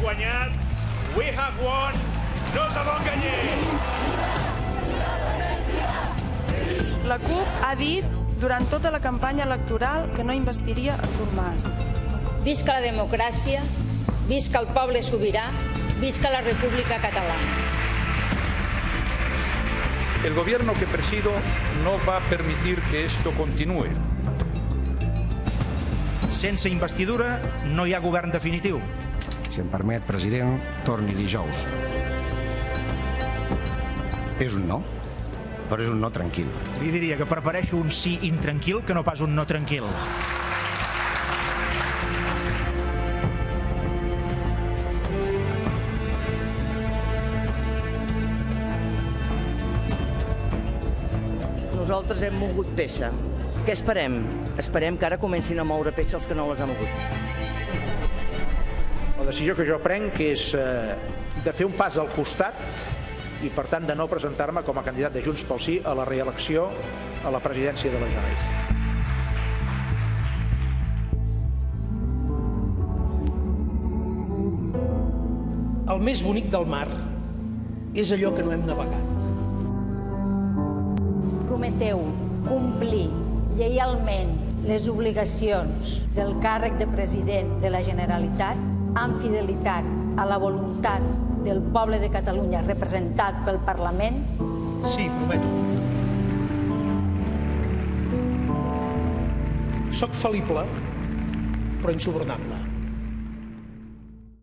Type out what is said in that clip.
guanyat. We have won. No sabem guanyar. La CUP ha dit durant tota la campanya electoral que no investiria Artur Mas. Visca la democràcia, visca el poble sobirà, visca la República Catalana. El gobierno que presido no va a permitir que esto continúe. Sense investidura no hi ha govern definitiu. Si em permet, president, torni dijous. És un no, però és un no tranquil. Li diria que prefereixo un sí intranquil que no pas un no tranquil. Nosaltres hem mogut peça. Què esperem? Esperem que ara comencin a moure peça els que no les han mogut. La decisió que jo prenc és de fer un pas al costat i, per tant, de no presentar-me com a candidat de Junts pel Sí a la reelecció a la presidència de la Generalitat. El més bonic del mar és allò que no hem navegat. Prometeu complir lleialment les obligacions del càrrec de president de la Generalitat amb fidelitat a la voluntat del poble de Catalunya representat pel Parlament? Sí, prometo. Soc fal·lible, però insubornable.